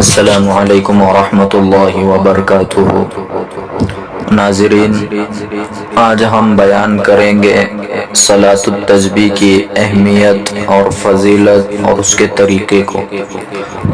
السلام علیکم ورحمۃ اللہ وبرکاتہ۔ ناظرین، آج ہم بیان کریں گے صلاۃ التسبیح کی اہمیت اور فضیلت اور اس کے طریقے کو۔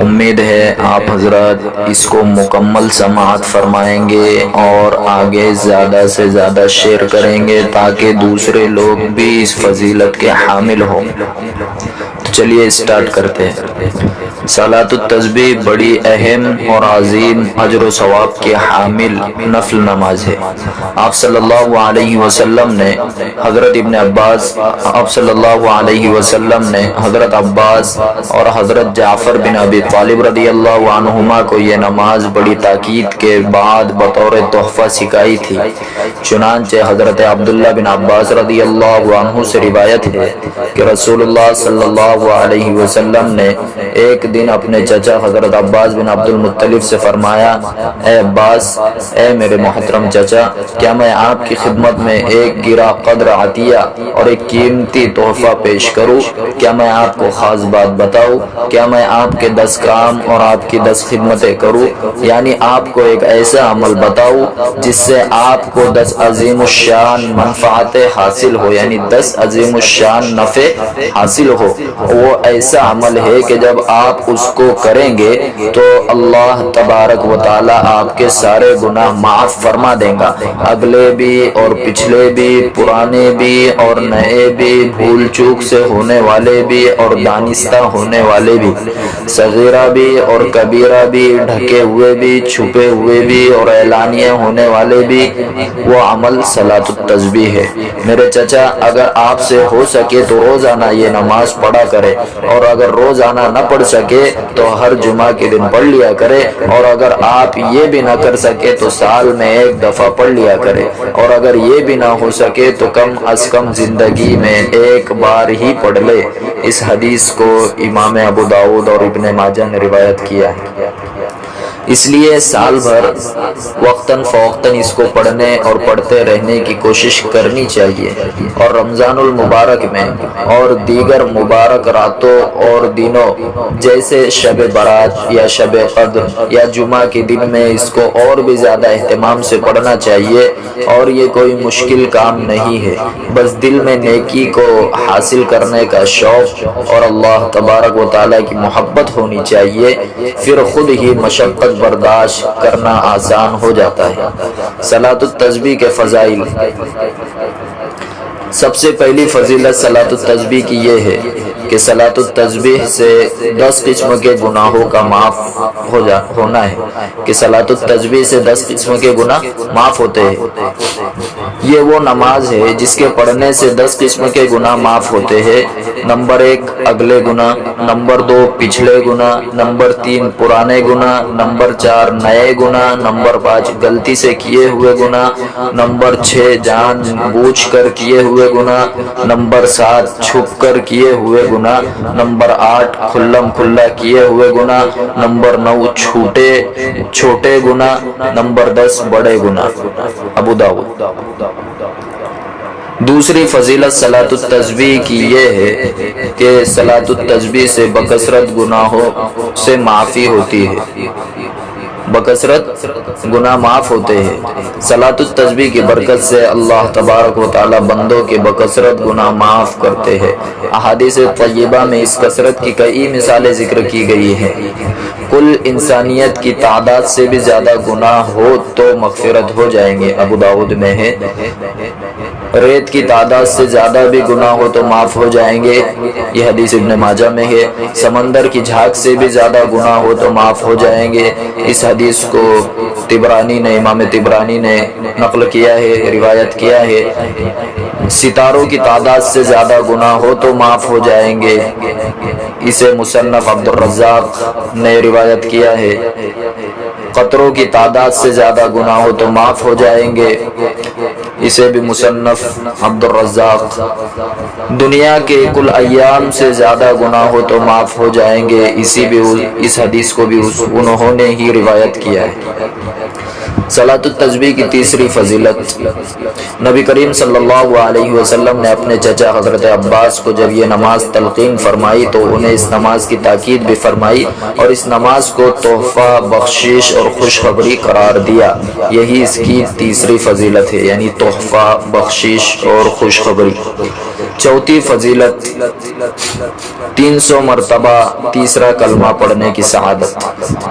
امید ہے آپ حضرات اس کو مکمل سماعت فرمائیں گے اور آگے زیادہ سے زیادہ شیئر کریں گے تاکہ دوسرے لوگ بھی اس فضیلت کے حامل ہوں۔ تو چلیے اسٹارٹ کرتے ہیں۔ صلاۃ التسبیح بڑی اہم اور عظیم اجر و ثواب کے حامل نفل نماز ہے۔ آپ صلی اللہ علیہ وسلم نے حضرت حضرت عباس اور حضرت جعفر بن ابی طالب رضی اللہ عنہما کو یہ نماز بڑی تاکید کے بعد بطور تحفہ سکھائی تھی۔ چنانچہ حضرت عبداللہ بن عباس رضی اللہ عنہ سے روایت ہے کہ رسول اللہ صلی اللہ علیہ وسلم نے ایک دن اپنے چچا حضرت عباس بن عبد المطلب سے فرمایا، اے عباس، اے میرے محترم چچا، کیا میں آپ کی خدمت میں ایک گرا قدر عطیہ اور ایک قیمتی تحفہ پیش کروں؟ کیا میں آپ کو خاص بات بتاؤں؟ کیا میں آپ کے 10 کام اور آپ کی 10 خدمتیں کروں؟ یعنی آپ کو ایک ایسا عمل بتاؤں جس سے آپ کو 10 عظیم الشان منفعتیں حاصل ہو، یعنی 10 عظیم الشان نفع حاصل ہو۔ وہ ایسا عمل ہے کہ جب آپ اس کو کریں گے تو اللہ تبارک و تعالی آپ کے سارے گناہ معاف فرما دیں گا، اگلے بھی اور پچھلے بھی، پرانے بھی اور نئے بھی، بھول چوک سے ہونے والے بھی اور دانستہ ہونے والے بھی، صغیرہ بھی اور کبیرہ بھی، ڈھکے ہوئے بھی، چھپے ہوئے بھی اور اعلانیہ ہونے والے بھی۔ وہ عمل صلاۃ التسبیح ہے۔ میرے چچا، اگر آپ سے ہو سکے تو روزانہ یہ نماز پڑھا کرے، اور اگر روزانہ نہ پڑھ سکے تو ہر جمعہ کے دن پڑھ لیا کرے، اور اگر آپ یہ بھی نہ کر سکے تو سال میں ایک دفعہ پڑھ لیا کرے، اور اگر یہ بھی نہ ہو سکے تو کم از کم زندگی میں ایک بار ہی پڑھ لے۔ اس حدیث کو امام ابو داؤد اور ابن ماجہ نے روایت کیا ہے۔ اس لیے سال بھر وقتاً فوقتاً اس کو پڑھنے اور پڑھتے رہنے کی کوشش کرنی چاہیے، اور رمضان المبارک میں اور دیگر مبارک راتوں اور دنوں جیسے شب برات یا شب قدر یا جمعہ کے دن میں اس کو اور بھی زیادہ اہتمام سے پڑھنا چاہیے۔ اور یہ کوئی مشکل کام نہیں ہے، بس دل میں نیکی کو حاصل کرنے کا شوق اور اللہ تبارک و تعالیٰ کی محبت ہونی چاہیے، پھر خود ہی مشقت برداشت کرنا آسان ہو جاتا ہے۔ صلاۃ التسبیح کے فضائل۔ سب سے پہلی فضیلت صلاۃ التسبیح کی یہ ہے کہ صلاۃ التسبیح سے 10 قسم کے گناہوں کا معاف ہونا ہے، کہ صلاۃ التسبیح سے 10 قسم کے گناہ معاف ہوتے ہیں۔ یہ وہ نماز ہے جس کے پڑھنے سے 10 قسم کے گناہ معاف ہوتے ہیں۔ نمبر 1 اگلے گناہ، نمبر 2 پچھلے گناہ، نمبر 3 پرانے گناہ، نمبر 4 نئے گناہ، نمبر 5 غلطی سے کیے ہوئے گناہ، نمبر 6 جان بوجھ کر کیے ہوئے گناہ، نمبر 7 چھپ کر کیے ہوئے گناہ، نمبر 8 کھلم کھلا کیے ہوئے گناہ، نمبر 9 چھوٹے گناہ، نمبر 10 بڑے گناہ۔ ابو داؤد۔ دوسری فضیلت صلاۃ التسبیح کی یہ ہے کہ صلاۃ التسبیح سے بکثرت گناہوں سے معافی ہوتی ہے، بکثرت گناہ معاف ہوتے ہیں۔ صلاۃ التسبیح کی برکت سے اللہ تبارک و تعالی بندوں کے بکثرت گناہ معاف کرتے ہیں۔ احادیث طیبہ میں اس کثرت کی کئی مثالیں ذکر کی گئی ہیں۔ کل انسانیت کی تعداد سے بھی زیادہ گناہ ہو تو مغفرت ہو جائیں گے، ابو داؤد میں ہے۔ ریت کی تعداد سے زیادہ بھی گناہ ہو تو معاف ہو جائیں گے، یہ حدیث ابن ماجہ میں ہے۔ سمندر کی جھاگ سے بھی زیادہ گناہ ہو تو معاف ہو جائیں گے، اس حدیث کو امام طبرانی نے نقل کیا ہے، روایت کیا ہے۔ ستاروں کی تعداد سے زیادہ گناہ ہو تو معاف ہو جائیں گے، اسے مصنف عبد الرزاق نے روایت کیا ہے۔ قطروں کی تعداد سے زیادہ گناہ ہو تو معاف ہو جائیں گے، اسے بھی مصنف عبد الرزاق۔ دنیا کے کل ایام سے زیادہ گناہ ہو تو معاف ہو جائیں گے، اس حدیث کو بھی انہوں نے ہی روایت کیا ہے۔ صلاۃ التسبیح کی تیسری فضیلت، نبی کریم صلی اللہ علیہ وسلم نے اپنے چچا حضرت عباس کو جب یہ نماز تلقین فرمائی تو انہیں اس نماز کی تاکید بھی فرمائی اور اس نماز کو تحفہ، بخشش اور خوشخبری قرار دیا۔ یہی اس کی تیسری فضیلت ہے، یعنی تحفہ، بخشش اور خوشخبری۔ چوتھی فضیلت، 300 مرتبہ تیسرا کلمہ پڑھنے کی سعادت۔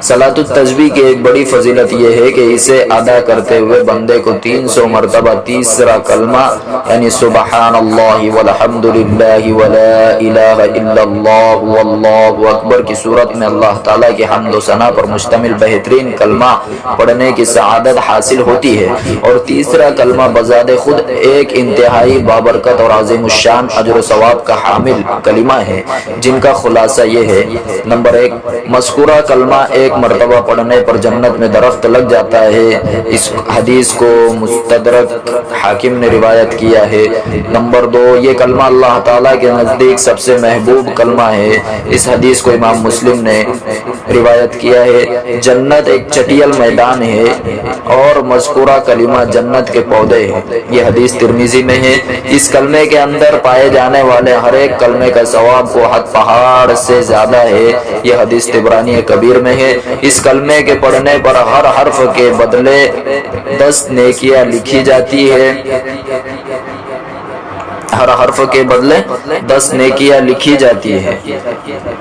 صلاۃ التسبیح کی ایک بڑی فضیلت یہ ہے کہ اسے ادا کرتے ہوئے بندے کو 300 مرتبہ تیسرا کلمہ یعنی سبحان اللہ والحمد للہ ولا الہ الا اللہ واللہ اکبر کی صورت میں اللہ تعالیٰ کی حمد و ثنا پر مشتمل بہترین کلمہ پڑھنے کی سعادت حاصل ہوتی ہے۔ اور تیسرا کلمہ بذات خود ایک انتہائی بابرکت اور عظیم الشان اجر و ثواب کا حامل کلمہ ہے، جن کا خلاصہ یہ ہے: نمبر 1، مذکورہ کلمہ ایک مرتبہ پڑھنے پر جنت میں درخت لگ جاتا ہے۔ اس حدیث کو مستدرک حاکم نے روایت کیا ہے۔ نمبر 2، یہ کلمہ اللہ تعالیٰ کے نزدیک سب سے محبوب کلمہ ہے۔ اس حدیث کو امام مسلم نے روایت کیا ہے۔ جنت ایک چٹیل میدان ہے اور مذکورہ کلمہ جنت کے پودے ہیں۔ یہ حدیث ترمذی میں ہے۔ اس کلمے کے اندر پائے جانے والے ہر ایک کلمے کا ثواب کو حد پہاڑ سے زیادہ ہے۔ یہ حدیث طبرانی کبیر میں ہے۔ اس کلمے کے پڑھنے پر ہر حرف کے بدلے 10 نیکیاں لکھی جاتی ہے۔ ہر حرف کے بدلے 10 نیکیاں لکھی جاتی ہے۔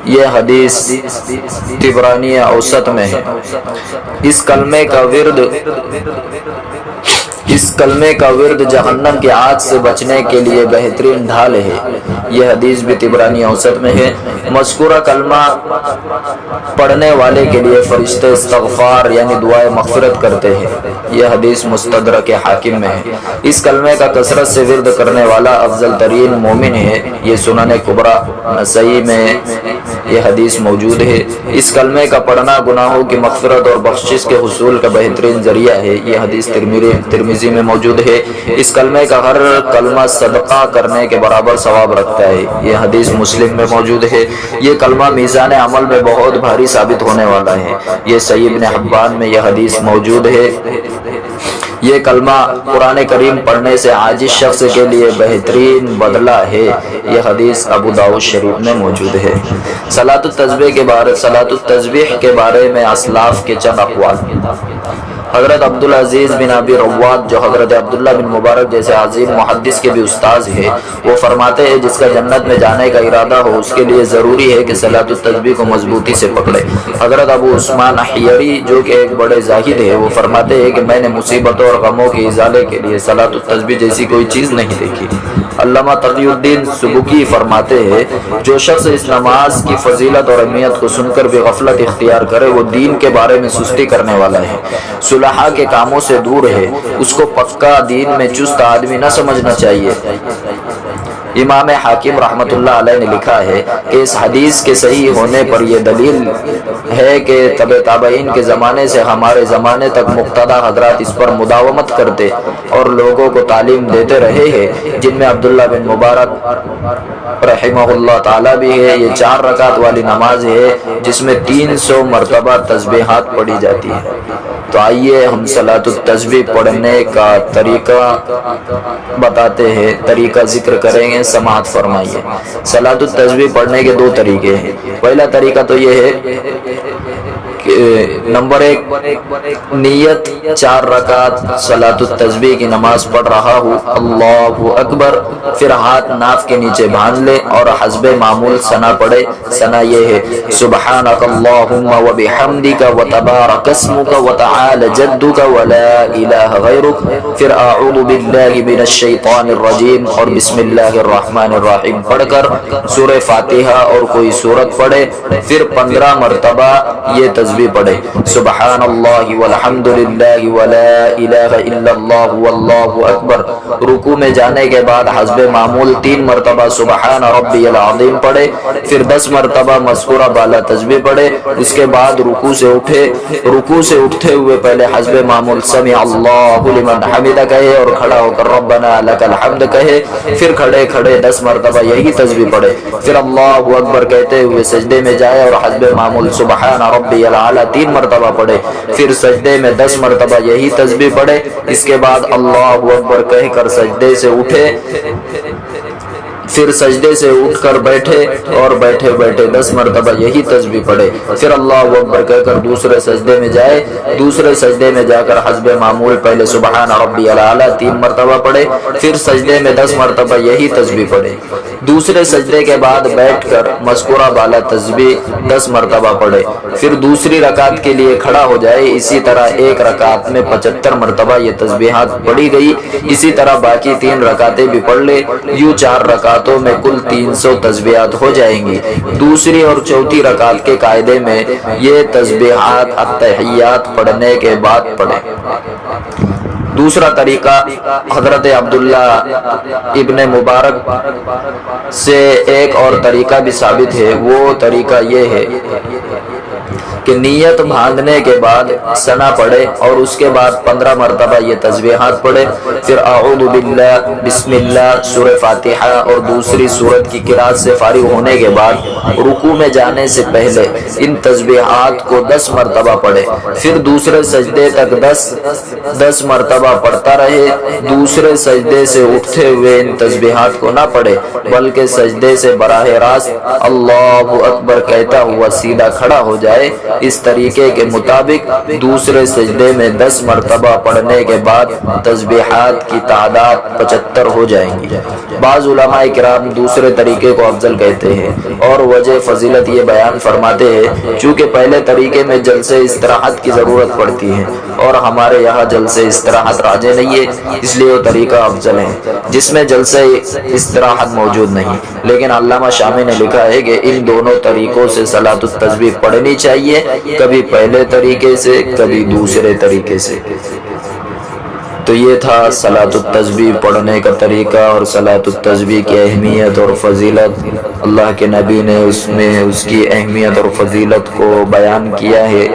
یہ حدیث طبرانی اوسط میں ہے۔ اس کلمے کا ورد جہنم کی آگ سے بچنے کے لیے بہترین ڈھال ہے۔ یہ حدیث بھی طبرانی اوسط میں ہے۔ مذکورہ کلمہ پڑھنے والے کے لیے فرشتے استغفار یعنی دعائے مغفرت کرتے ہیں۔ یہ حدیث مستدرک حاکم میں ہے۔ اس کلمے کا کثرت سے ورد کرنے والا افضل ترین مومن ہے۔ یہ سنن کبریٰ نسائی میں یہ حدیث موجود ہے۔ اس کلمے کا پڑھنا گناہوں کی مغفرت اور بخشش کے حصول کا بہترین ذریعہ ہے۔ یہ حدیث ترمذی میں موجود ہے۔ اس کلمے کا ہر کلمہ صدقہ کرنے کے برابر ثواب رکھتا ہے۔ یہ حدیث مسلم میں موجود ہے۔ یہ کلمہ میزان عمل میں بہت بھاری ثابت ہونے والا ہے۔ یہ صحیح ابن حبان میں یہ حدیث موجود ہے۔ یہ کلمہ قرآن کریم پڑھنے سے عاجز شخص کے لیے بہترین بدلہ ہے۔ یہ حدیث ابو داؤد شریف میں موجود ہے۔ صلاۃ التسبیح کے بارے میں اسلاف کے چند اقوال۔ حضرت عبدالعزیز بن ابی رواد جو حضرت عبداللہ بن مبارک جیسے عظیم محدث کے بھی استاذ ہیں، وہ فرماتے ہیں جس کا جنت میں جانے کا ارادہ ہو اس کے لیے ضروری ہے کہ صلاۃ التسبیح کو مضبوطی سے پکڑے۔ حضرت ابو عثمان حیری جو کہ ایک بڑے زاہد ہیں، وہ فرماتے ہیں کہ میں نے مصیبتوں اور غموں کے ازالے کے لیے صلاۃ التسبیح جیسی کوئی چیز نہیں دیکھی۔ علامہ تقی الدین سبکی فرماتے ہیں جو شخص اس نماز کی فضیلت اور اہمیت کو سن کر بھی غفلت اختیار کرے وہ دین کے بارے میں سستی کرنے والا ہے، صلحاء کے کاموں سے دور ہے۔ اس کو پکا دین میں چست آدمی نہ سمجھنا چاہیے۔ امام حاکم رحمۃ اللہ علیہ نے لکھا ہے کہ اس حدیث کے صحیح ہونے پر یہ دلیل ہے کہ تابعین کے زمانے سے ہمارے زمانے تک مقتدی حضرات اس پر مداومت کرتے اور لوگوں کو تعلیم دیتے رہے ہیں، جن میں عبداللہ بن مبارک رحمہ اللہ تعالیٰ بھی ہے۔ یہ 4 رکعت والی نماز ہے جس میں 300 مرتبہ تسبیحات پڑھی جاتی ہے۔ تو آئیے ہم صلاۃ التسبیح پڑھنے کا طریقہ بتاتے ہیں، طریقہ ذکر کریں گے، سماعت فرمائیے۔ صلاۃ التسبیح پڑھنے کے 2 طریقے ہیں۔ پہلا طریقہ تو یہ ہے کہ نمبر 1، نیت 4 رکعت صلاۃ التسبیح کی نماز پڑھ رہا ہوں، اللہ اکبر، پھر ہاتھ ناف کے نیچے باندھ لے اور حسب معمول ثنا پڑھے۔ ثنا یہ ہے سبحانک اللہم وبحمدک وتبارک اسمک وتعالی جدک ولا الہ غیرک، پھر اعوذ باللہ من الشیطان الرجیم اور بسم اللہ الرحمن الرحیم پڑھ کر سورہ فاتحہ اور کوئی سورت پڑھے، پھر 15 مرتبہ یہ تسبیح پڑھے، سبحان اللہ والحمد للہ ولا الہ الا اللہ واللہ اکبر۔ رکوع میں جانے کے بعد حسب معمول 3 مرتبہ سبحان ربی العظیم پڑھے، پھر 10 مرتبہ مذکورہ بالا تسبیح پڑھے۔ اس کے بعد رکوع سے اٹھے، رکوع سے اٹھتے ہوئے پہلے حسب معمول سمع اللہ لمن حمدہ کہے اور کھڑا ہو کر ربنا لک الحمد کہے، پھر کھڑے کھڑے 10 مرتبہ یہی تسبیح پڑھے، پھر اللہ اکبر کہتے ہوئے سجدے میں جائے اور حسب معمول سبحان ربی العظیم الاعلی 3 مرتبہ پڑھے، پھر سجدے میں 10 مرتبہ یہی تسبیح پڑھے، اس کے بعد اللہ اکبر کہہ کر سجدے سے اٹھے، پھر سجدے سے اٹھ کر بیٹھے اور بیٹھے بیٹھے 10 مرتبہ یہی تسبیح پڑھے، پھر اللہ اکبر کہہ کر دوسرے سجدے میں جائے، دوسرے سجدے میں جا کر حسب معمول پہلے سبحان ربی الاعلی 3 مرتبہ پڑھے، پھر سجدے میں 10 مرتبہ یہی تسبیح پڑھے، دوسرے سجدے کے بعد بیٹھ کر مذکورہ بالا تسبیح 10 مرتبہ پڑھے، پھر دوسری رکعت کے لیے کھڑا ہو جائے، اسی طرح ایک رکعت میں 75 مرتبہ یہ تسبیحات پڑھی گئی، اسی طرح باقی 3 رکعتیں بھی پڑھ لے، یوں 4 رکعتوں میں کل 300 تسبیحات ہو جائیں گی۔ دوسری اور چوتھی رکعت کے قاعدے میں یہ تسبیحات التحیات پڑھنے کے بعد پڑھیں۔ دوسرا طریقہ حضرت عبداللہ ابن مبارک سے ایک اور طریقہ بھی ثابت ہے، وہ طریقہ یہ ہے کہ نیت باندھنے کے بعد ثنا پڑھے اور اس کے بعد 15 مرتبہ یہ تسبیحات پڑھے، پھر اعوذ باللہ، بسم اللہ، سورہ فاتحہ اور دوسری سورت کی قرات سے فارغ ہونے کے بعد رکوع میں جانے سے پہلے ان تسبیحات کو 10 مرتبہ پڑھے، پھر دوسرے سجدے تک 10 مرتبہ پڑھتا رہے، دوسرے سجدے سے اٹھتے ہوئے ان تسبیحات کو نہ پڑھے بلکہ سجدے سے براہ راست اللہ اکبر کہتا ہوا سیدھا کھڑا ہو جائے۔ اس طریقے کے مطابق دوسرے سجدے میں 10 مرتبہ پڑھنے کے بعد تسبیحات کی تعداد 75 ہو جائیں گی۔ بعض علماء کرام دوسرے طریقے کو افضل کہتے ہیں اور وجہ فضیلت یہ بیان فرماتے ہیں چونکہ پہلے طریقے میں جلسے استراحت کی ضرورت پڑتی ہے اور ہمارے یہاں جلسے استراحت راجع نہیں ہے، اس لیے وہ طریقہ افضل ہے جس میں جلسے استراحت موجود نہیں، لیکن علامہ شامی نے لکھا ہے کہ ان دونوں طریقوں سے صلاۃ التسبیح پڑھنی چاہیے، کبھی پہلے طریقے سے کبھی دوسرے طریقے سے۔ تو یہ تھا صلاۃ التسبیح پڑھنے کا طریقہ اور صلاۃ التسبیح کی اہمیت اور فضیلت۔ اللہ کے نبی نے اس میں اس کی اہمیت اور فضیلت کو بیان کیا ہے،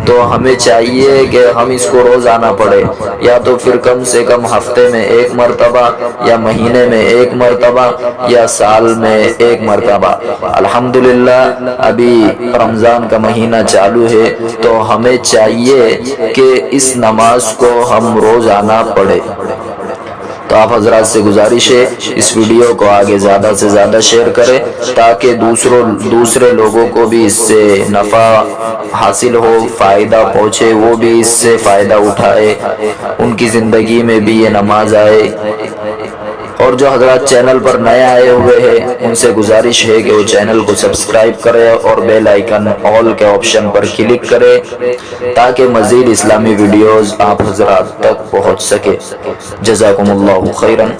تو ہمیں چاہیے کہ ہم اس کو روزانہ پڑھیں، یا تو پھر کم سے کم ہفتے میں 1 مرتبہ یا مہینے میں 1 مرتبہ یا سال میں 1 مرتبہ۔ الحمدللہ ابھی رمضان کا مہینہ چالو ہے تو ہمیں چاہیے کہ اس نماز کو ہم روزانہ پڑھے۔ تو آپ حضرات سے گزارش ہے اس ویڈیو کو آگے زیادہ سے زیادہ شیئر کریں تاکہ دوسرے لوگوں کو بھی اس سے نفع حاصل ہو، فائدہ پہنچے، وہ بھی اس سے فائدہ اٹھائے، ان کی زندگی میں بھی یہ نماز آئے۔ اور جو حضرات چینل پر نئے آئے ہوئے ہیں ان سے گزارش ہے کہ وہ چینل کو سبسکرائب کرے اور بیل آئیکن آل کے آپشن پر کلک کرے تاکہ مزید اسلامی ویڈیوز آپ حضرات تک پہنچ سکے۔ جزاکم اللہ خیرا۔